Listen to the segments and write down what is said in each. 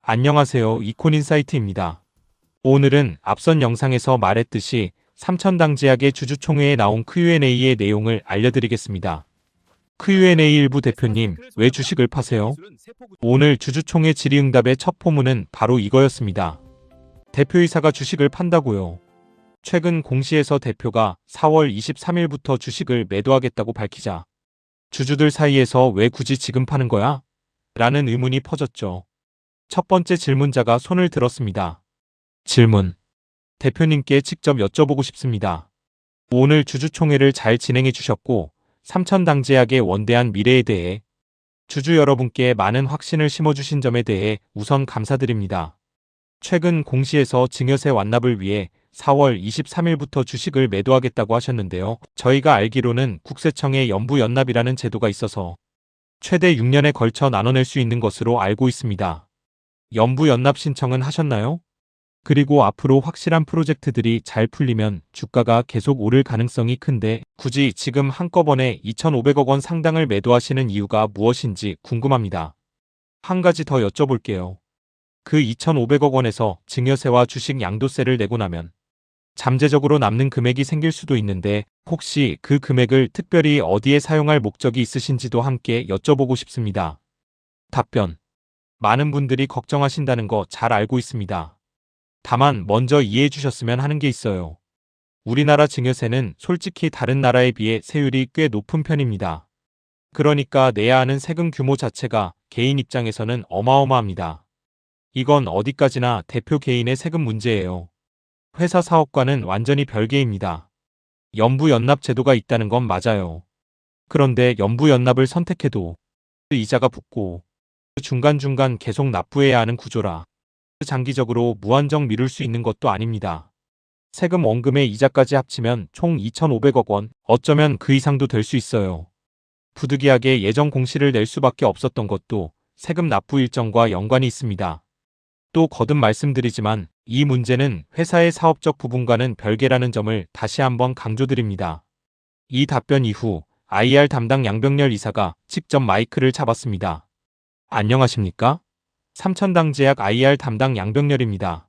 안녕하세요. 이콘인사이트입니다. 오늘은 앞선 영상에서 말했듯이 삼천당제약의 주주총회에 나온 Q&A의 내용을 알려드리겠습니다. Q&A 일부 대표님, 왜 주식을 파세요? 오늘 주주총회 질의응답의 첫 포문은 바로 이거였습니다. 대표이사가 주식을 판다고요. 최근 공시에서 대표가 4월 23일부터 주식을 매도하겠다고 밝히자 주주들 사이에서 왜 굳이 지금 파는 거야? 라는 의문이 퍼졌죠. 첫 번째 질문자가 손을 들었습니다. 질문. 대표님께 직접 여쭤보고 싶습니다. 오늘 주주총회를 잘 진행해 주셨고 삼천당제약의 원대한 미래에 대해 주주 여러분께 많은 확신을 심어주신 점에 대해 우선 감사드립니다. 최근 공시에서 증여세 완납을 위해 4월 23일부터 주식을 매도하겠다고 하셨는데요. 저희가 알기로는 국세청의 연부연납이라는 제도가 있어서 최대 6년에 걸쳐 나눠낼 수 있는 것으로 알고 있습니다. 연부연납 신청은 하셨나요? 그리고 앞으로 확실한 프로젝트들이 잘 풀리면 주가가 계속 오를 가능성이 큰데 굳이 지금 한꺼번에 2,500억 원 상당을 매도하시는 이유가 무엇인지 궁금합니다. 한 가지 더 여쭤볼게요. 그 2,500억 원에서 증여세와 주식 양도세를 내고 나면 잠재적으로 남는 금액이 생길 수도 있는데 혹시 그 금액을 특별히 어디에 사용할 목적이 있으신지도 함께 여쭤보고 싶습니다. 답변. 많은 분들이 걱정하신다는 거 잘 알고 있습니다. 다만 먼저 이해해 주셨으면 하는 게 있어요. 우리나라 증여세는 솔직히 다른 나라에 비해 세율이 꽤 높은 편입니다. 그러니까 내야 하는 세금 규모 자체가 개인 입장에서는 어마어마합니다. 이건 어디까지나 대표 개인의 세금 문제예요. 회사 사업과는 완전히 별개입니다. 연부연납 제도가 있다는 건 맞아요. 그런데 연부연납을 선택해도 이자가 붙고 중간중간 계속 납부해야 하는 구조라 장기적으로 무한정 미룰 수 있는 것도 아닙니다. 세금 원금의 이자까지 합치면 총 2,500억 원, 어쩌면 그 이상도 될 수 있어요. 부득이하게 예정 공시를 낼 수밖에 없었던 것도 세금 납부 일정과 연관이 있습니다. 또 거듭 말씀드리지만 이 문제는 회사의 사업적 부분과는 별개라는 점을 다시 한번 강조드립니다. 이 답변 이후 IR 담당 양병렬 이사가 직접 마이크를 잡았습니다. 안녕하십니까? 삼천당제약 IR 담당 양병렬입니다.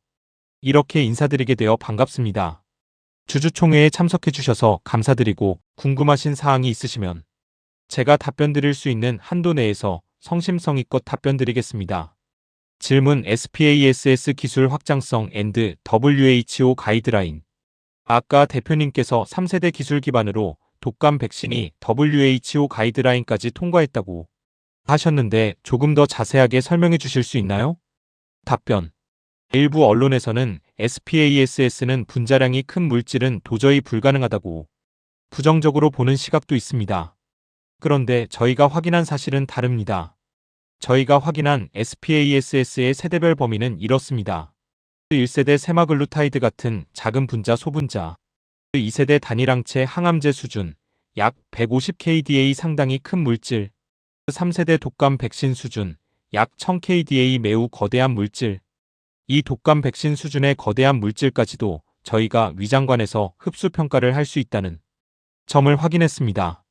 이렇게 인사드리게 되어 반갑습니다. 주주총회에 참석해 주셔서 감사드리고 궁금하신 사항이 있으시면 제가 답변 드릴 수 있는 한도 내에서 성심성의껏 답변 드리겠습니다. 질문. SPASS 기술 확장성 앤드 WHO 가이드라인. 아까 대표님께서 3세대 기술 기반으로 독감 백신이 WHO 가이드라인까지 통과했다고 하셨는데 조금 더 자세하게 설명해 주실 수 있나요? 답변. 일부 언론에서는 SPASS는 분자량이 큰 물질은 도저히 불가능하다고 부정적으로 보는 시각도 있습니다. 그런데 저희가 확인한 사실은 다릅니다. 저희가 확인한 SPASS의 세대별 범위는 이렇습니다. 1세대 세마글루타이드 같은 작은 분자 소분자, 2세대 단일항체 항암제 수준, 약 150kDa 상당히 큰 물질, 3세대 독감 백신 수준, 약 1000kDa 매우 거대한 물질. 이 독감 백신 수준의 거대한 물질까지도 저희가 위장관에서 흡수 평가를 할 수 있다는 점을 확인했습니다.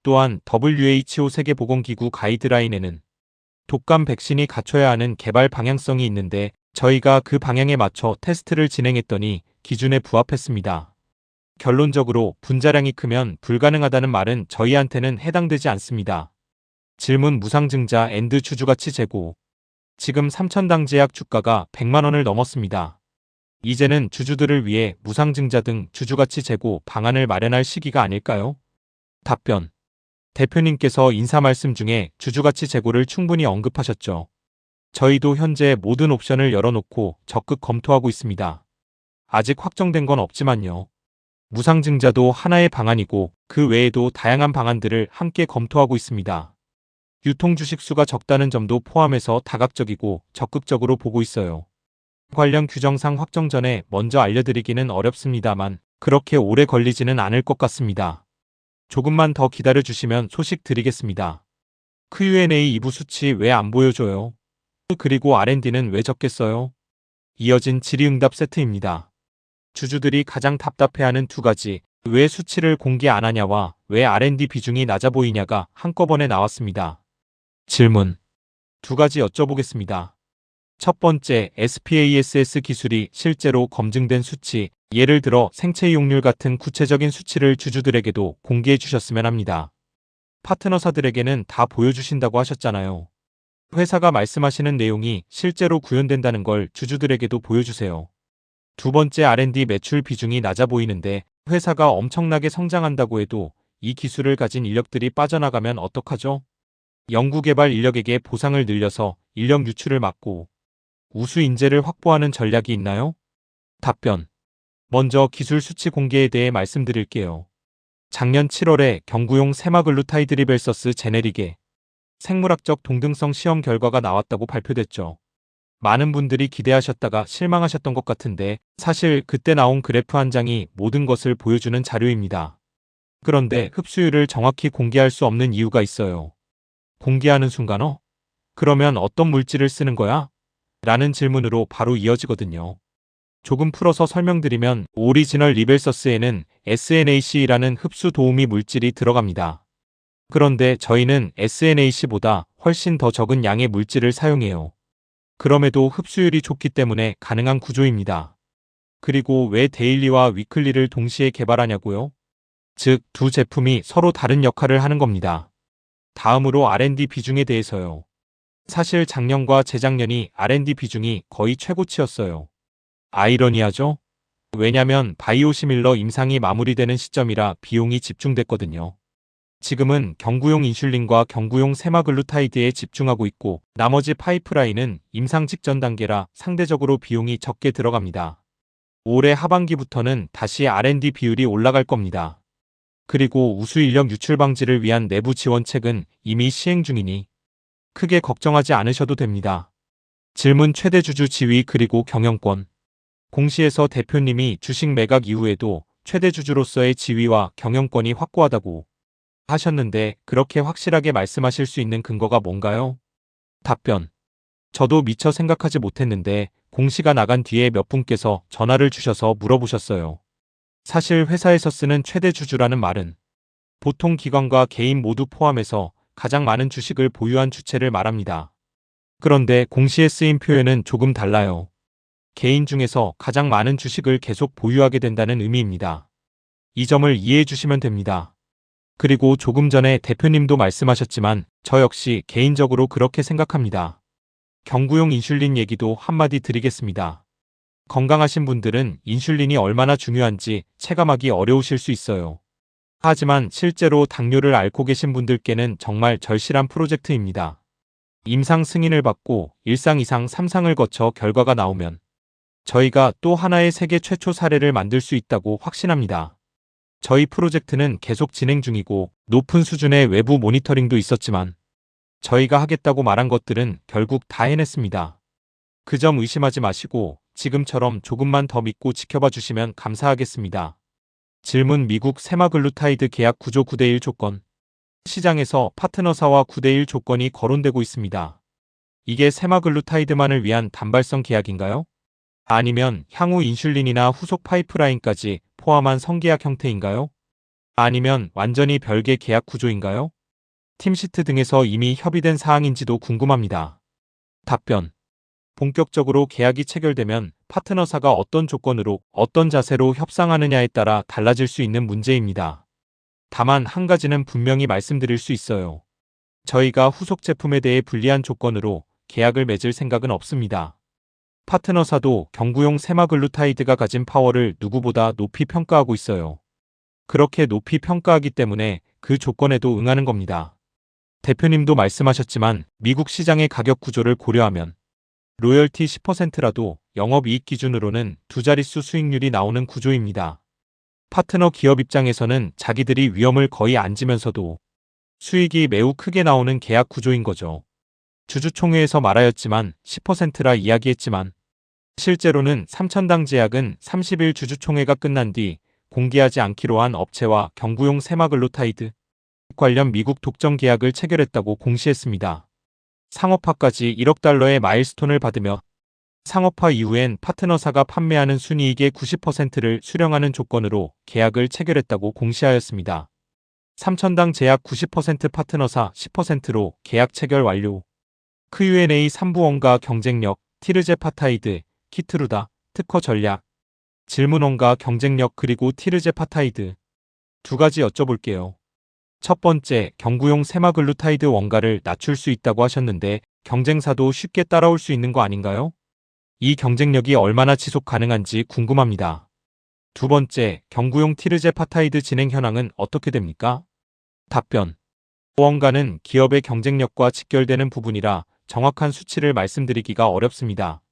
또한 WHO 세계보건기구 가이드라인에는 독감 백신이 갖춰야 하는 개발 방향성이 있는데 저희가 그 방향에 맞춰 테스트를 진행했더니 기준에 부합했습니다. 결론적으로 분자량이 크면 불가능하다는 말은 저희한테는 해당되지 않습니다. 질문. 무상증자 앤드 주주가치 제고. 지금 삼천당제약 주가가 100만 원을 넘었습니다. 이제는 주주들을 위해 무상증자 등 주주가치 제고 방안을 마련할 시기가 아닐까요? 답변. 대표님께서 인사 말씀 중에 주주가치 제고를 충분히 언급하셨죠. 저희도 현재 모든 옵션을 열어놓고 적극 검토하고 있습니다. 아직 확정된 건 없지만요. 무상증자도 하나의 방안이고 그 외에도 다양한 방안들을 함께 검토하고 있습니다. 유통 주식 수가 적다는 점도 포함해서 다각적이고 적극적으로 보고 있어요. 관련 규정상 확정 전에 먼저 알려드리기는 어렵습니다만 그렇게 오래 걸리지는 않을 것 같습니다. 조금만 더 기다려주시면 소식 드리겠습니다. Q&A 2부 수치 왜 안 보여줘요? 그리고 R&D는 왜 적겠어요? 이어진 질의응답 세트입니다. 주주들이 가장 답답해하는 두 가지, 왜 수치를 공개 안 하냐와 왜 R&D 비중이 낮아 보이냐가 한꺼번에 나왔습니다. 질문. 두 가지 여쭤보겠습니다. 첫 번째, SPASS 기술이 실제로 검증된 수치, 예를 들어 생체 이용률 같은 구체적인 수치를 주주들에게도 공개해 주셨으면 합니다. 파트너사들에게는 다 보여주신다고 하셨잖아요. 회사가 말씀하시는 내용이 실제로 구현된다는 걸 주주들에게도 보여주세요. 두 번째, R&D 매출 비중이 낮아 보이는데 회사가 엄청나게 성장한다고 해도 이 기술을 가진 인력들이 빠져나가면 어떡하죠? 연구개발 인력에게 보상을 늘려서 인력 유출을 막고 우수 인재를 확보하는 전략이 있나요? 답변. 먼저 기술 수치 공개에 대해 말씀드릴게요. 작년 7월에 경구용 세마글루타이드 vs 제네릭의 생물학적 동등성 시험 결과가 나왔다고 발표됐죠. 많은 분들이 기대하셨다가 실망하셨던 것 같은데 사실 그때 나온 그래프 한 장이 모든 것을 보여주는 자료입니다. 그런데 흡수율을 정확히 공개할 수 없는 이유가 있어요. 공개하는 순간 그러면 어떤 물질을 쓰는 거야? 라는 질문으로 바로 이어지거든요. 조금 풀어서 설명드리면 오리지널 리벨서스에는 SNAC라는 흡수 도우미 물질이 들어갑니다. 그런데 저희는 SNAC보다 훨씬 더 적은 양의 물질을 사용해요. 그럼에도 흡수율이 좋기 때문에 가능한 구조입니다. 그리고 왜 데일리와 위클리를 동시에 개발하냐고요? 즉, 두 제품이 서로 다른 역할을 하는 겁니다. 다음으로 R&D 비중에 대해서요. 사실 작년과 재작년이 R&D 비중이 거의 최고치였어요. 아이러니하죠? 왜냐면 바이오시밀러 임상이 마무리되는 시점이라 비용이 집중됐거든요. 지금은 경구용 인슐린과 경구용 세마글루타이드에 집중하고 있고 나머지 파이프라인은 임상 직전 단계라 상대적으로 비용이 적게 들어갑니다. 올해 하반기부터는 다시 R&D 비율이 올라갈 겁니다. 그리고 우수 인력 유출 방지를 위한 내부 지원책은 이미 시행 중이니 크게 걱정하지 않으셔도 됩니다. 질문 최대 주주 지위 그리고 경영권. 공시에서 대표님이 주식 매각 이후에도 최대 주주로서의 지위와 경영권이 확고하다고 하셨는데 그렇게 확실하게 말씀하실 수 있는 근거가 뭔가요? 답변. 저도 미처 생각하지 못했는데 공시가 나간 뒤에 몇 분께서 전화를 주셔서 물어보셨어요. 사실 회사에서 쓰는 최대 주주라는 말은 보통 기관과 개인 모두 포함해서 가장 많은 주식을 보유한 주체를 말합니다. 그런데 공시에 쓰인 표현은 조금 달라요. 개인 중에서 가장 많은 주식을 계속 보유하게 된다는 의미입니다. 이 점을 이해해 주시면 됩니다. 그리고 조금 전에 대표님도 말씀하셨지만 저 역시 개인적으로 그렇게 생각합니다. 경구용 인슐린 얘기도 한마디 드리겠습니다. 건강하신 분들은 인슐린이 얼마나 중요한지 체감하기 어려우실 수 있어요. 하지만 실제로 당뇨를 앓고 계신 분들께는 정말 절실한 프로젝트입니다. 임상 승인을 받고 1상, 2상, 3상을 거쳐 결과가 나오면 저희가 또 하나의 세계 최초 사례를 만들 수 있다고 확신합니다. 저희 프로젝트는 계속 진행 중이고 높은 수준의 외부 모니터링도 있었지만 저희가 하겠다고 말한 것들은 결국 다 해냈습니다. 그 점 의심하지 마시고 지금처럼 조금만 더 믿고 지켜봐 주시면 감사하겠습니다. 질문. 미국 세마글루타이드 계약 구조 9대1 조건. 시장에서 파트너사와 9대1 조건이 거론되고 있습니다. 이게 세마글루타이드만을 위한 단발성 계약인가요? 아니면 향후 인슐린이나 후속 파이프라인까지 포함한 성계약 형태인가요? 아니면 완전히 별개 계약 구조인가요? 팀시트 등에서 이미 협의된 사항인지도 궁금합니다. 답변. 본격적으로 계약이 체결되면 파트너사가 어떤 조건으로 어떤 자세로 협상하느냐에 따라 달라질 수 있는 문제입니다. 다만 한 가지는 분명히 말씀드릴 수 있어요. 저희가 후속 제품에 대해 불리한 조건으로 계약을 맺을 생각은 없습니다. 파트너사도 경구용 세마글루타이드가 가진 파워를 누구보다 높이 평가하고 있어요. 그렇게 높이 평가하기 때문에 그 조건에도 응하는 겁니다. 대표님도 말씀하셨지만 미국 시장의 가격 구조를 고려하면 로열티 10%라도 영업이익 기준으로는 두 자릿수 수익률이 나오는 구조입니다. 파트너 기업 입장에서는 자기들이 위험을 거의 안 지면서도 수익이 매우 크게 나오는 계약 구조인 거죠. 주주총회에서 말하였지만 10%라 이야기했지만 실제로는 3,000당 제약은 30일 주주총회가 끝난 뒤 공개하지 않기로 한 업체와 경구용 세마글루타이드 관련 미국 독점 계약을 체결했다고 공시했습니다. 상업화까지 1억 달러의 마일스톤을 받으며 상업화 이후엔 파트너사가 판매하는 순이익의 90%를 수령하는 조건으로 계약을 체결했다고 공시하였습니다. 3,000당 제약 90% 파트너사 10%로 계약 체결 완료. Q&A 3부원가 경쟁력. 티르제파타이드, 키트루다, 특허 전략, 질문원가 경쟁력 그리고 티르제파타이드. 두 가지 여쭤볼게요. 첫 번째, 경구용 세마글루타이드 원가를 낮출 수 있다고 하셨는데 경쟁사도 쉽게 따라올 수 있는 거 아닌가요? 이 경쟁력이 얼마나 지속 가능한지 궁금합니다. 두 번째, 경구용 티르제파타이드 진행 현황은 어떻게 됩니까? 답변. 원가는 기업의 경쟁력과 직결되는 부분이라 정확한 수치를 말씀드리기가 어렵습니다.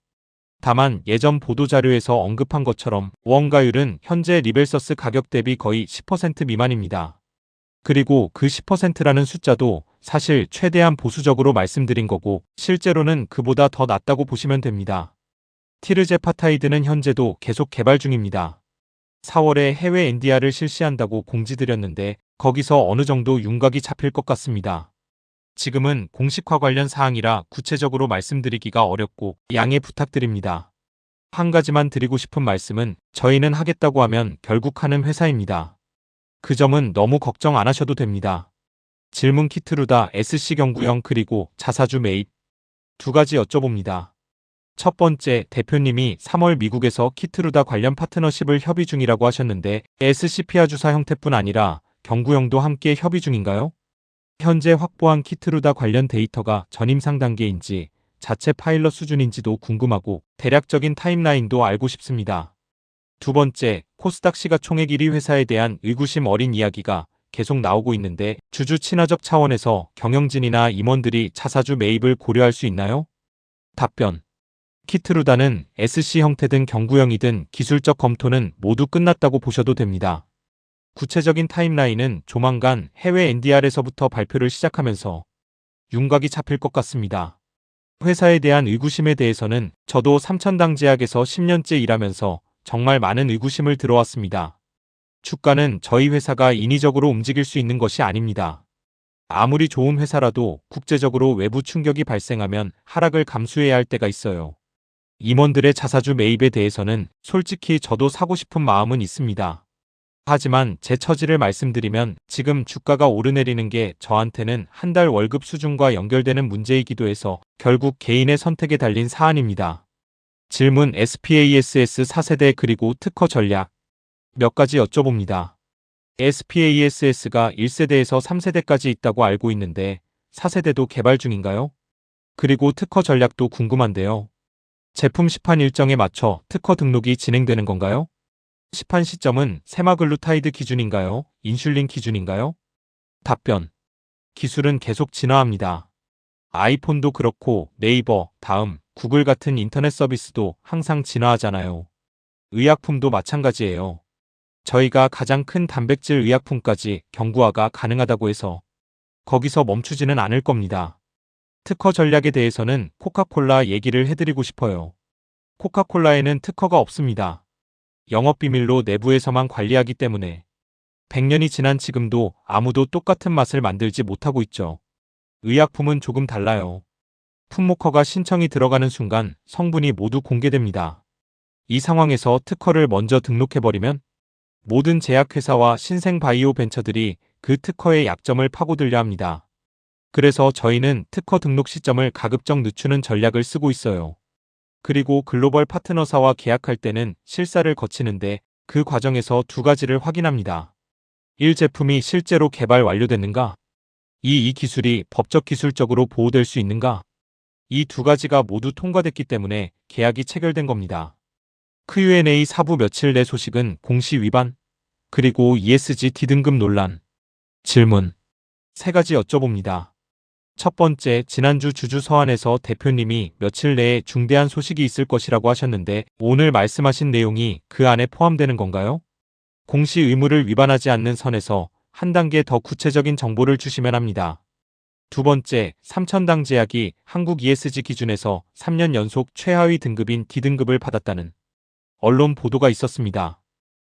다만 예전 보도자료에서 언급한 것처럼 원가율은 현재 리벨서스 가격 대비 거의 10% 미만입니다. 그리고 그 10%라는 숫자도 사실 최대한 보수적으로 말씀드린 거고 실제로는 그보다 더 낮다고 보시면 됩니다. 티르제파타이드는 현재도 계속 개발 중입니다. 4월에 해외 NDR을 실시한다고 공지드렸는데 거기서 어느 정도 윤곽이 잡힐 것 같습니다. 지금은 공식화 관련 사항이라 구체적으로 말씀드리기가 어렵고 양해 부탁드립니다. 한 가지만 드리고 싶은 말씀은 저희는 하겠다고 하면 결국 하는 회사입니다. 그 점은 너무 걱정 안 하셔도 됩니다. 질문 키트루다 SC 경구형 그리고 자사주 매입. 두 가지 여쭤봅니다. 첫 번째, 대표님이 3월 미국에서 키트루다 관련 파트너십을 협의 중이라고 하셨는데 SC 피아주사 형태뿐 아니라 경구형도 함께 협의 중인가요? 현재 확보한 키트루다 관련 데이터가 전임상 단계인지 자체 파일럿 수준인지도 궁금하고 대략적인 타임라인도 알고 싶습니다. 두 번째, 코스닥 시가총액 1위 회사에 대한 의구심 어린 이야기가 계속 나오고 있는데 주주 친화적 차원에서 경영진이나 임원들이 자사주 매입을 고려할 수 있나요? 답변. 키트루다는 SC 형태든 경구형이든 기술적 검토는 모두 끝났다고 보셔도 됩니다. 구체적인 타임라인은 조만간 해외 NDR에서부터 발표를 시작하면서 윤곽이 잡힐 것 같습니다. 회사에 대한 의구심에 대해서는 저도 삼천당 제약에서 10년째 일하면서 정말 많은 의구심을 들어왔습니다. 주가는 저희 회사가 인위적으로 움직일 수 있는 것이 아닙니다. 아무리 좋은 회사라도 국제적으로 외부 충격이 발생하면 하락을 감수해야 할 때가 있어요. 임원들의 자사주 매입에 대해서는 솔직히 저도 사고 싶은 마음은 있습니다. 하지만 제 처지를 말씀드리면 지금 주가가 오르내리는 게 저한테는 한 달 월급 수준과 연결되는 문제이기도 해서 결국 개인의 선택에 달린 사안입니다. 질문 SPASS 4세대 그리고 특허 전략. 몇 가지 여쭤봅니다. SPASS가 1세대에서 3세대까지 있다고 알고 있는데 4세대도 개발 중인가요? 그리고 특허 전략도 궁금한데요. 제품 시판 일정에 맞춰 특허 등록이 진행되는 건가요? 시판 시점은 세마글루타이드 기준인가요? 인슐린 기준인가요? 답변. 기술은 계속 진화합니다. 아이폰도 그렇고 네이버, 다음, 구글 같은 인터넷 서비스도 항상 진화하잖아요. 의약품도 마찬가지예요. 저희가 가장 큰 단백질 의약품까지 경구화가 가능하다고 해서 거기서 멈추지는 않을 겁니다. 특허 전략에 대해서는 코카콜라 얘기를 해드리고 싶어요. 코카콜라에는 특허가 없습니다. 영업비밀로 내부에서만 관리하기 때문에 100년이 지난 지금도 아무도 똑같은 맛을 만들지 못하고 있죠. 의약품은 조금 달라요. 품목허가 신청이 들어가는 순간 성분이 모두 공개됩니다. 이 상황에서 특허를 먼저 등록해버리면 모든 제약회사와 신생바이오 벤처들이 그 특허의 약점을 파고들려 합니다. 그래서 저희는 특허 등록 시점을 가급적 늦추는 전략을 쓰고 있어요. 그리고 글로벌 파트너사와 계약할 때는 실사를 거치는데 그 과정에서 두 가지를 확인합니다. 1. 제품이 실제로 개발 완료됐는가? 2. 이 기술이 법적 기술적으로 보호될 수 있는가? 이 두 가지가 모두 통과됐기 때문에 계약이 체결된 겁니다. Q&A 사부 며칠 내 소식은 공시 위반, 그리고 ESG D등급 논란. 질문. 세 가지 여쭤봅니다. 첫 번째, 지난주 주주 서한에서 대표님이 며칠 내에 중대한 소식이 있을 것이라고 하셨는데 오늘 말씀하신 내용이 그 안에 포함되는 건가요? 공시 의무를 위반하지 않는 선에서 한 단계 더 구체적인 정보를 주시면 합니다. 두 번째, 삼천당 제약이 한국 ESG 기준에서 3년 연속 최하위 등급인 D등급을 받았다는 언론 보도가 있었습니다.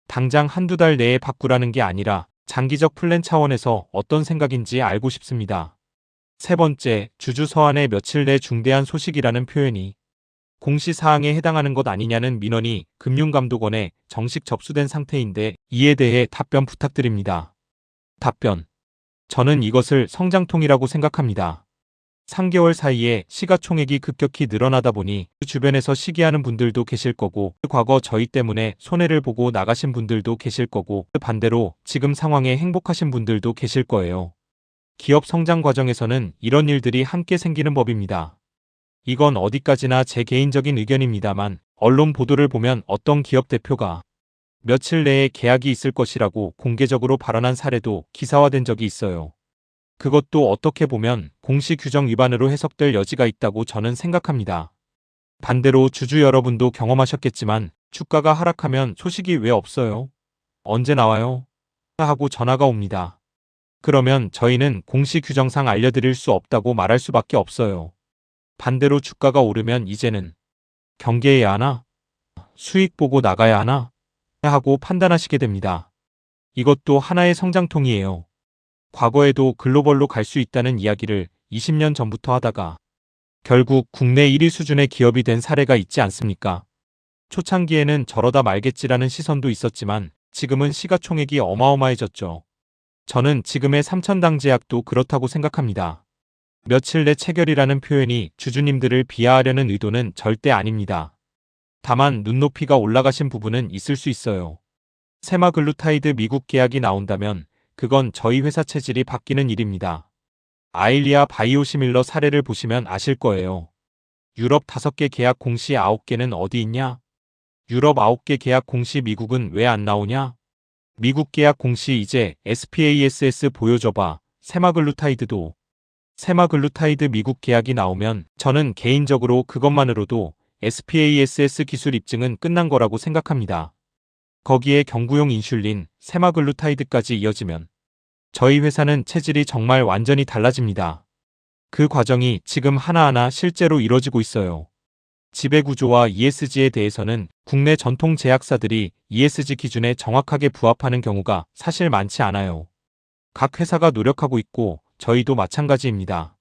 당장 한두 달 내에 바꾸라는 게 아니라 장기적 플랜 차원에서 어떤 생각인지 알고 싶습니다. 세 번째, 주주 서한에 며칠 내 중대한 소식이라는 표현이 공시사항에 해당하는 것 아니냐는 민원이 금융감독원에 정식 접수된 상태인데 이에 대해 답변 부탁드립니다. 답변. 저는 이것을 성장통이라고 생각합니다. 3개월 사이에 시가총액이 급격히 늘어나다 보니 주변에서 시기하는 분들도 계실 거고, 과거 저희 때문에 손해를 보고 나가신 분들도 계실 거고, 반대로 지금 상황에 행복하신 분들도 계실 거예요. 기업 성장 과정에서는 이런 일들이 함께 생기는 법입니다. 이건 어디까지나 제 개인적인 의견입니다만, 언론 보도를 보면 어떤 기업 대표가 며칠 내에 계약이 있을 것이라고 공개적으로 발언한 사례도 기사화된 적이 있어요. 그것도 어떻게 보면 공시 규정 위반으로 해석될 여지가 있다고 저는 생각합니다. 반대로 주주 여러분도 경험하셨겠지만 주가가 하락하면 소식이 왜 없어요? 언제 나와요? 하고 전화가 옵니다. 그러면 저희는 공시 규정상 알려드릴 수 없다고 말할 수밖에 없어요. 반대로 주가가 오르면 이제는 경계해야 하나? 수익 보고 나가야 하나? 하고 판단하시게 됩니다. 이것도 하나의 성장통이에요. 과거에도 글로벌로 갈 수 있다는 이야기를 20년 전부터 하다가 결국 국내 1위 수준의 기업이 된 사례가 있지 않습니까? 초창기에는 저러다 말겠지라는 시선도 있었지만 지금은 시가총액이 어마어마해졌죠. 저는 지금의 삼천당제약도 그렇다고 생각합니다. 며칠 내 체결이라는 표현이 주주님들을 비하하려는 의도는 절대 아닙니다. 다만 눈높이가 올라가신 부분은 있을 수 있어요. 세마글루타이드 미국 계약이 나온다면 그건 저희 회사 체질이 바뀌는 일입니다. 아일리아 바이오시밀러 사례를 보시면 아실 거예요. 유럽 5개 계약 공시 9개는 어디 있냐? 유럽 9개 계약 공시 미국은 왜 안 나오냐? 미국 계약 공시 이제 SPASS 보여줘봐. 세마글루타이드도. 세마글루타이드 미국 계약이 나오면 저는 개인적으로 그것만으로도 SPASS 기술 입증은 끝난 거라고 생각합니다. 거기에 경구용 인슐린, 세마글루타이드까지 이어지면 저희 회사는 체질이 정말 완전히 달라집니다. 그 과정이 지금 하나하나 실제로 이뤄지고 있어요. 지배구조와 ESG에 대해서는 국내 전통 제약사들이 ESG 기준에 정확하게 부합하는 경우가 사실 많지 않아요. 각 회사가 노력하고 있고 저희도 마찬가지입니다.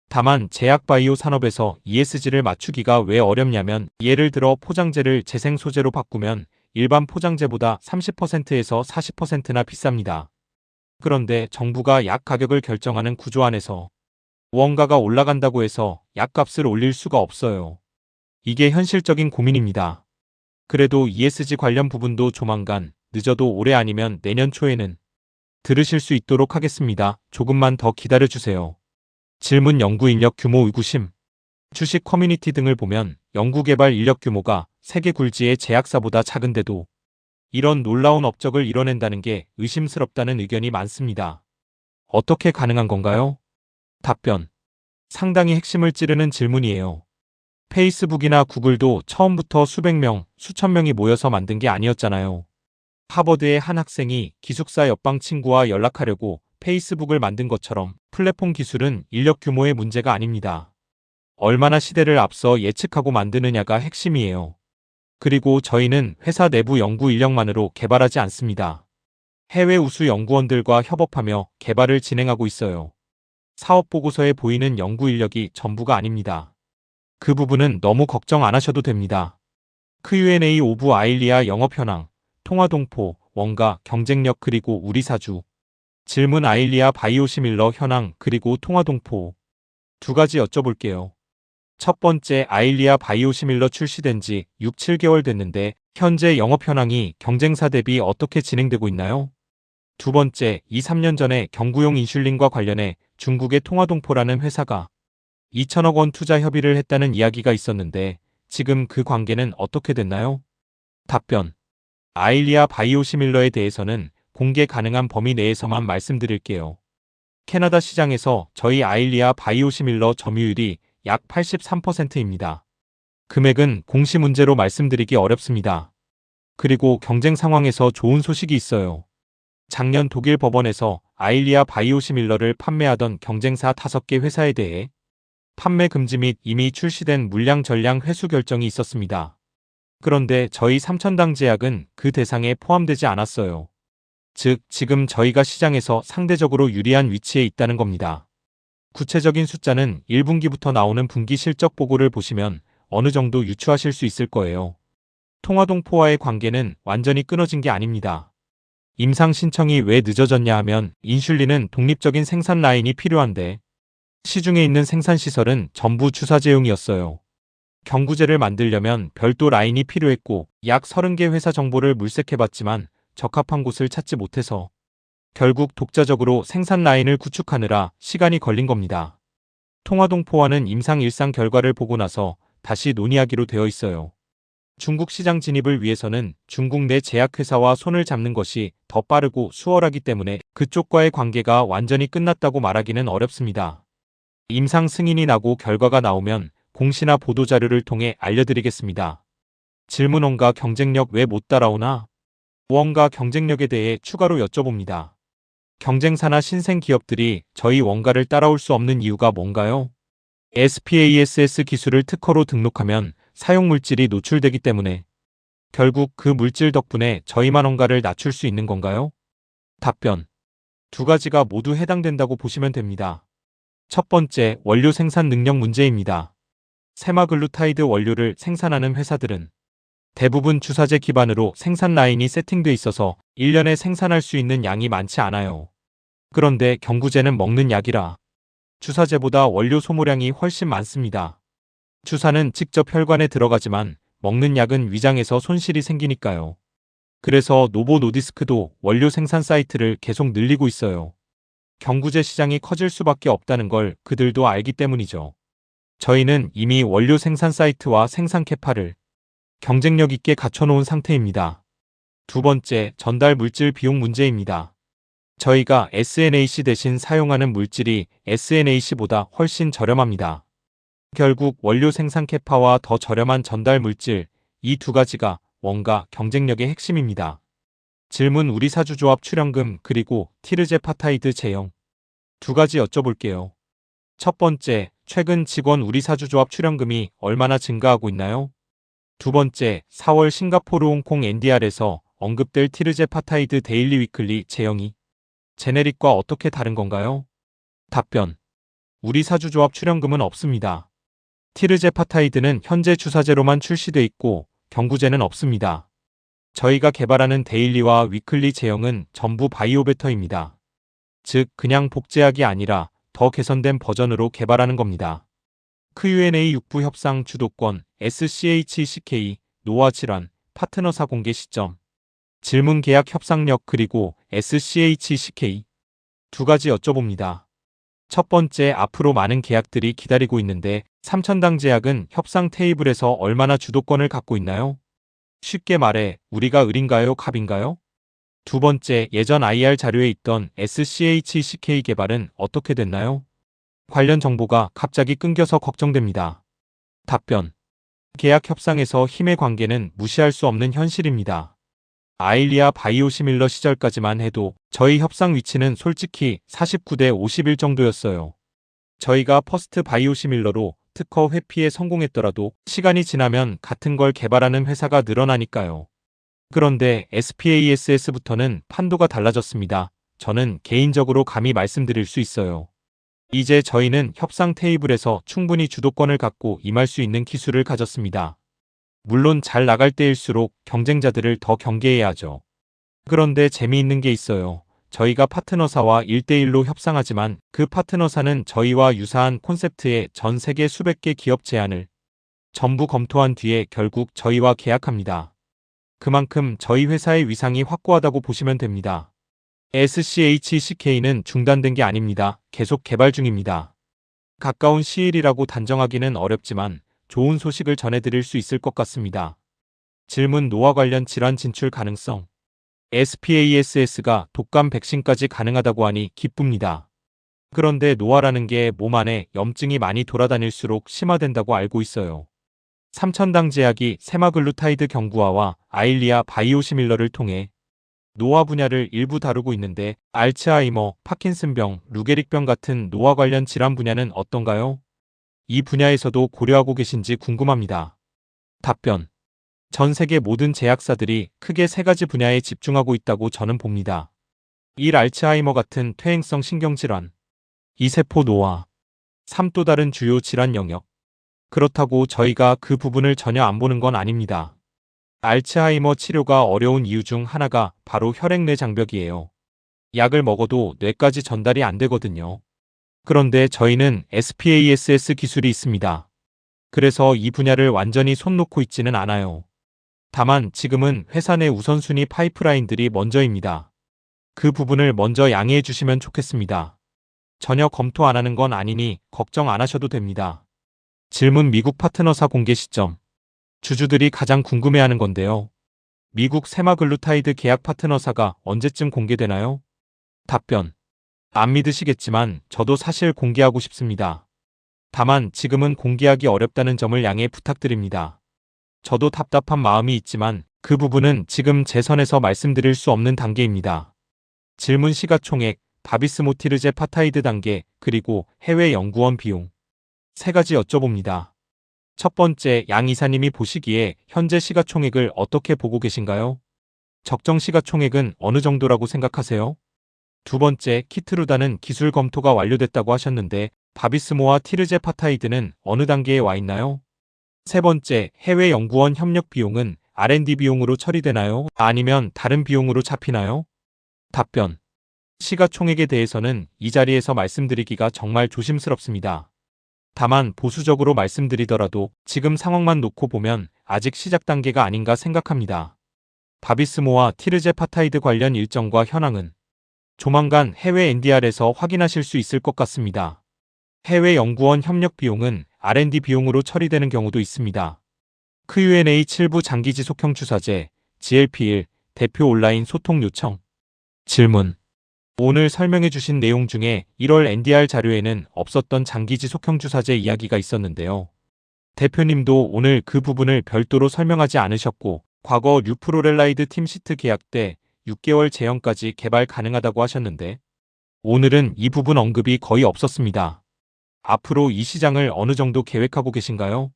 다만 제약 바이오 산업에서 ESG를 맞추기가 왜 어렵냐면 예를 들어 포장재를 재생 소재로 바꾸면 일반 포장재보다 30%에서 40%나 비쌉니다. 그런데 정부가 약 가격을 결정하는 구조 안에서 원가가 올라간다고 해서 약값을 올릴 수가 없어요. 이게 현실적인 고민입니다. 그래도 ESG 관련 부분도 조만간, 늦어도 올해 아니면 내년 초에는 들으실 수 있도록 하겠습니다. 조금만 더 기다려주세요. 질문 연구 인력 규모 의구심. 주식 커뮤니티 등을 보면 연구개발 인력 규모가 세계 굴지의 제약사보다 작은데도 이런 놀라운 업적을 이뤄낸다는 게 의심스럽다는 의견이 많습니다. 어떻게 가능한 건가요? 답변. 상당히 핵심을 찌르는 질문이에요. 페이스북이나 구글도 처음부터 수백 명, 수천 명이 모여서 만든 게 아니었잖아요. 하버드의 한 학생이 기숙사 옆방 친구와 연락하려고 페이스북을 만든 것처럼 플랫폼 기술은 인력 규모의 문제가 아닙니다. 얼마나 시대를 앞서 예측하고 만드느냐가 핵심이에요. 그리고 저희는 회사 내부 연구 인력만으로 개발하지 않습니다. 해외 우수 연구원들과 협업하며 개발을 진행하고 있어요. 사업 보고서에 보이는 연구 인력이 전부가 아닙니다. 그 부분은 너무 걱정 안 하셔도 됩니다. Q&A 오브 아일리아 영업 현황, 통화동포, 원가, 경쟁력 그리고 우리 사주. 질문 아일리아 바이오시밀러 현황 그리고 통화동포. 두 가지 여쭤볼게요. 첫 번째, 아일리아 바이오시밀러 출시된 지 6, 7개월 됐는데 현재 영업 현황이 경쟁사 대비 어떻게 진행되고 있나요? 두 번째, 2, 3년 전에 경구용 인슐린과 관련해 중국의 통화동포라는 회사가 2천억 원 투자 협의를 했다는 이야기가 있었는데 지금 그 관계는 어떻게 됐나요? 답변. 아일리아 바이오시밀러에 대해서는 공개 가능한 범위 내에서만 말씀드릴게요. 캐나다 시장에서 저희 아일리아 바이오시밀러 점유율이 약 83%입니다. 금액은 공시 문제로 말씀드리기 어렵습니다. 그리고 경쟁 상황에서 좋은 소식이 있어요. 작년 독일 법원에서 아일리아 바이오시밀러를 판매하던 경쟁사 5개 회사에 대해 판매 금지 및 이미 출시된 물량 전량 회수 결정이 있었습니다. 그런데 저희 삼천당제약은 그 대상에 포함되지 않았어요. 즉, 지금 저희가 시장에서 상대적으로 유리한 위치에 있다는 겁니다. 구체적인 숫자는 1분기부터 나오는 분기 실적 보고를 보시면 어느 정도 유추하실 수 있을 거예요. 통화동포와의 관계는 완전히 끊어진 게 아닙니다. 임상 신청이 왜 늦어졌냐 하면 인슐린은 독립적인 생산 라인이 필요한데 시중에 있는 생산시설은 전부 주사제용이었어요. 경구제를 만들려면 별도 라인이 필요했고 약 30개 회사 정보를 물색해봤지만 적합한 곳을 찾지 못해서 결국 독자적으로 생산 라인을 구축하느라 시간이 걸린 겁니다. 통화동포와는 임상 일상 결과를 보고 나서 다시 논의하기로 되어 있어요. 중국 시장 진입을 위해서는 중국 내 제약회사와 손을 잡는 것이 더 빠르고 수월하기 때문에 그쪽과의 관계가 완전히 끝났다고 말하기는 어렵습니다. 임상 승인이 나고 결과가 나오면 공시나 보도자료를 통해 알려드리겠습니다. 질문 원가 경쟁력 왜 못 따라오나? 원가 경쟁력에 대해 추가로 여쭤봅니다. 경쟁사나 신생 기업들이 저희 원가를 따라올 수 없는 이유가 뭔가요? SPASS 기술을 특허로 등록하면 사용 물질이 노출되기 때문에 결국 그 물질 덕분에 저희만 원가를 낮출 수 있는 건가요? 답변. 두 가지가 모두 해당된다고 보시면 됩니다. 첫 번째, 원료 생산 능력 문제입니다. 세마글루타이드 원료를 생산하는 회사들은 대부분 주사제 기반으로 생산 라인이 세팅돼 있어서 1년에 생산할 수 있는 양이 많지 않아요. 그런데 경구제는 먹는 약이라 주사제보다 원료 소모량이 훨씬 많습니다. 주사는 직접 혈관에 들어가지만 먹는 약은 위장에서 손실이 생기니까요. 그래서 노보 노디스크도 원료 생산 사이트를 계속 늘리고 있어요. 경구제 시장이 커질 수밖에 없다는 걸 그들도 알기 때문이죠. 저희는 이미 원료 생산 사이트와 생산 캐파를 경쟁력 있게 갖춰놓은 상태입니다. 두 번째, 전달 물질 비용 문제입니다. 저희가 SNAC 대신 사용하는 물질이 SNAC보다 훨씬 저렴합니다. 결국 원료 생산 캐파와 더 저렴한 전달 물질, 이 두 가지가 원가 경쟁력의 핵심입니다. 질문 우리사주조합 출연금 그리고 티르제파타이드 제형 두 가지 여쭤볼게요. 첫 번째, 최근 직원 우리사주조합 출연금이 얼마나 증가하고 있나요? 두 번째, 4월 싱가포르 홍콩 NDR에서 언급될 티르제파타이드 데일리 위클리 제형이 제네릭과 어떻게 다른 건가요? 답변. 우리사주조합 출연금은 없습니다. 티르제파타이드는 현재 주사제로만 출시돼 있고 경구제는 없습니다. 저희가 개발하는 데일리와 위클리 제형은 전부 바이오베터입니다. 즉 그냥 복제약이 아니라 더 개선된 버전으로 개발하는 겁니다. Q&A 6부 협상 주도권 SCHCK 노화 질환 파트너사 공개 시점 질문 계약 협상력 그리고 SCHCK 두 가지 여쭤봅니다. 첫 번째, 앞으로 많은 계약들이 기다리고 있는데 삼천당 제약은 협상 테이블에서 얼마나 주도권을 갖고 있나요? 쉽게 말해 우리가 을인가요, 갑인가요? 두 번째, 예전 IR 자료에 있던 SCHCK 개발은 어떻게 됐나요? 관련 정보가 갑자기 끊겨서 걱정됩니다. 답변. 계약 협상에서 힘의 관계는 무시할 수 없는 현실입니다. 아일리아 바이오시밀러 시절까지만 해도 저희 협상 위치는 솔직히 49대 51 정도였어요. 저희가 퍼스트 바이오시밀러로 특허 회피에 성공했더라도 시간이 지나면 같은 걸 개발하는 회사가 늘어나니까요. 그런데 SPASS부터는 판도가 달라졌습니다. 저는 개인적으로 감히 말씀드릴 수 있어요. 이제 저희는 협상 테이블에서 충분히 주도권을 갖고 임할 수 있는 기술을 가졌습니다. 물론 잘 나갈 때일수록 경쟁자들을 더 경계해야 하죠. 그런데 재미있는 게 있어요. 저희가 파트너사와 1대1로 협상하지만 그 파트너사는 저희와 유사한 콘셉트의 전 세계 수백 개 기업 제안을 전부 검토한 뒤에 결국 저희와 계약합니다. 그만큼 저희 회사의 위상이 확고하다고 보시면 됩니다. SCHCK는 중단된 게 아닙니다. 계속 개발 중입니다. 가까운 시일이라고 단정하기는 어렵지만 좋은 소식을 전해드릴 수 있을 것 같습니다. 질문 노화 관련 질환 진출 가능성. SPASS가 독감 백신까지 가능하다고 하니 기쁩니다. 그런데 노화라는 게 몸 안에 염증이 많이 돌아다닐수록 심화된다고 알고 있어요. 삼천당 제약이 세마글루타이드 경구화와 아일리아 바이오시밀러를 통해 노화 분야를 일부 다루고 있는데 알츠하이머, 파킨슨병, 루게릭병 같은 노화 관련 질환 분야는 어떤가요? 이 분야에서도 고려하고 계신지 궁금합니다. 답변. 전 세계 모든 제약사들이 크게 세 가지 분야에 집중하고 있다고 저는 봅니다. 1. 알츠하이머 같은 퇴행성 신경질환. 2. 세포 노화. 3. 또 다른 주요 질환 영역. 그렇다고 저희가 그 부분을 전혀 안 보는 건 아닙니다. 알츠하이머 치료가 어려운 이유 중 하나가 바로 혈액내 장벽이에요. 약을 먹어도 뇌까지 전달이 안 되거든요. 그런데 저희는 SPASS 기술이 있습니다. 그래서 이 분야를 완전히 손 놓고 있지는 않아요. 다만 지금은 회사 내 우선순위 파이프라인들이 먼저입니다. 그 부분을 먼저 양해해 주시면 좋겠습니다. 전혀 검토 안 하는 건 아니니 걱정 안 하셔도 됩니다. 질문 미국 파트너사 공개 시점. 주주들이 가장 궁금해하는 건데요. 미국 세마글루타이드 계약 파트너사가 언제쯤 공개되나요? 답변. 안 믿으시겠지만 저도 사실 공개하고 싶습니다. 다만 지금은 공개하기 어렵다는 점을 양해 부탁드립니다. 저도 답답한 마음이 있지만 그 부분은 지금 제 선에서 말씀드릴 수 없는 단계입니다. 질문 시가총액, 바비스모티르제 파타이드 단계, 그리고 해외 연구원 비용. 세 가지 여쭤봅니다. 첫 번째, 양 이사님이 보시기에 현재 시가총액을 어떻게 보고 계신가요? 적정 시가총액은 어느 정도라고 생각하세요? 두 번째, 키트루다는 기술 검토가 완료됐다고 하셨는데 바비스모와 티르제파타이드는 어느 단계에 와 있나요? 세 번째, 해외 연구원 협력 비용은 R&D 비용으로 처리되나요? 아니면 다른 비용으로 잡히나요? 답변. 시가총액에 대해서는 이 자리에서 말씀드리기가 정말 조심스럽습니다. 다만 보수적으로 말씀드리더라도 지금 상황만 놓고 보면 아직 시작 단계가 아닌가 생각합니다. 바비스모와 티르제파타이드 관련 일정과 현황은 조만간 해외 NDR에서 확인하실 수 있을 것 같습니다. 해외 연구원 협력 비용은 R&D 비용으로 처리되는 경우도 있습니다. Q&A 7부 장기 지속형 주사제 GLP-1 대표 온라인 소통 요청. 질문. 오늘 설명해 주신 내용 중에 1월 NDR 자료에는 없었던 장기 지속형 주사제 이야기가 있었는데요. 대표님도 오늘 그 부분을 별도로 설명하지 않으셨고 과거 류프로렐라이드 팀시트 계약 때 6개월 제형까지 개발 가능하다고 하셨는데 오늘은 이 부분 언급이 거의 없었습니다. 앞으로 이 시장을 어느 정도 계획하고 계신가요?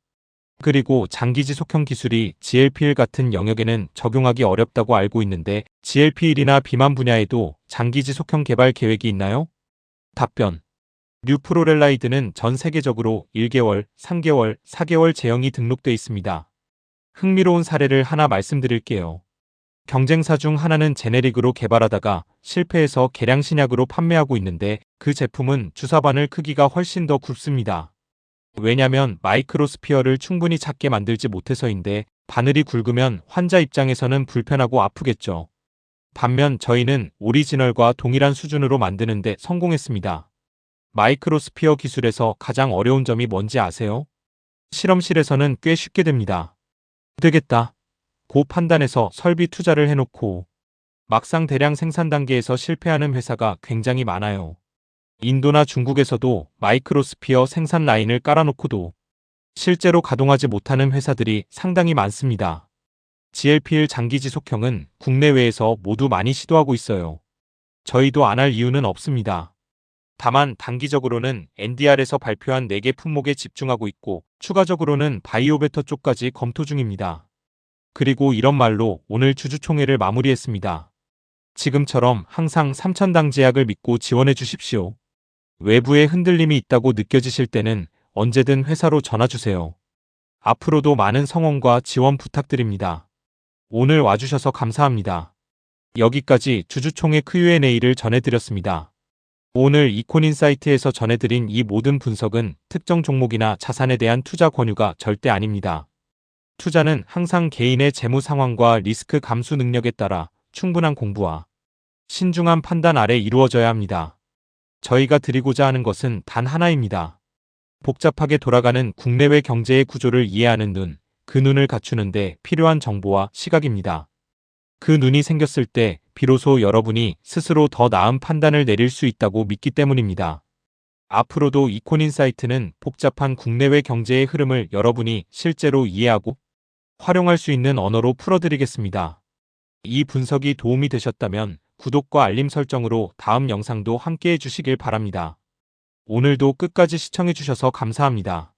그리고 장기 지속형 기술이 GLP-1 같은 영역에는 적용하기 어렵다고 알고 있는데 GLP-1이나 비만 분야에도 장기 지속형 개발 계획이 있나요? 답변. 류프로렐라이드는 전 세계적으로 1개월, 3개월, 4개월 제형이 등록돼 있습니다. 흥미로운 사례를 하나 말씀드릴게요. 경쟁사 중 하나는 제네릭으로 개발하다가 실패해서 개량 신약으로 판매하고 있는데 그 제품은 주사바늘 크기가 훨씬 더 굵습니다. 왜냐면 마이크로스피어를 충분히 작게 만들지 못해서인데 바늘이 굵으면 환자 입장에서는 불편하고 아프겠죠. 반면 저희는 오리지널과 동일한 수준으로 만드는데 성공했습니다. 마이크로스피어 기술에서 가장 어려운 점이 뭔지 아세요? 실험실에서는 꽤 쉽게 됩니다. 되겠다. 고 판단해서 설비 투자를 해놓고 막상 대량 생산 단계에서 실패하는 회사가 굉장히 많아요. 인도나 중국에서도 마이크로스피어 생산 라인을 깔아놓고도 실제로 가동하지 못하는 회사들이 상당히 많습니다. GLP-1 장기 지속형은 국내외에서 모두 많이 시도하고 있어요. 저희도 안 할 이유는 없습니다. 다만 단기적으로는 NDR에서 발표한 4개 품목에 집중하고 있고 추가적으로는 바이오베터 쪽까지 검토 중입니다. 그리고 이런 말로 오늘 주주총회를 마무리했습니다. 지금처럼 항상 3,000당 제약을 믿고 지원해 주십시오. 외부에 흔들림이 있다고 느껴지실 때는 언제든 회사로 전화주세요. 앞으로도 많은 성원과 지원 부탁드립니다. 오늘 와주셔서 감사합니다. 여기까지 주주총회 Q&A를 전해드렸습니다. 오늘 이콘인사이트에서 전해드린 이 모든 분석은 특정 종목이나 자산에 대한 투자 권유가 절대 아닙니다. 투자는 항상 개인의 재무 상황과 리스크 감수 능력에 따라 충분한 공부와 신중한 판단 아래 이루어져야 합니다. 저희가 드리고자 하는 것은 단 하나입니다. 복잡하게 돌아가는 국내외 경제의 구조를 이해하는 눈, 그 눈을 갖추는데 필요한 정보와 시각입니다. 그 눈이 생겼을 때 비로소 여러분이 스스로 더 나은 판단을 내릴 수 있다고 믿기 때문입니다. 앞으로도 이콘인사이트는 복잡한 국내외 경제의 흐름을 여러분이 실제로 이해하고 활용할 수 있는 언어로 풀어드리겠습니다. 이 분석이 도움이 되셨다면 구독과 알림 설정으로 다음 영상도 함께 해주시길 바랍니다. 오늘도 끝까지 시청해주셔서 감사합니다.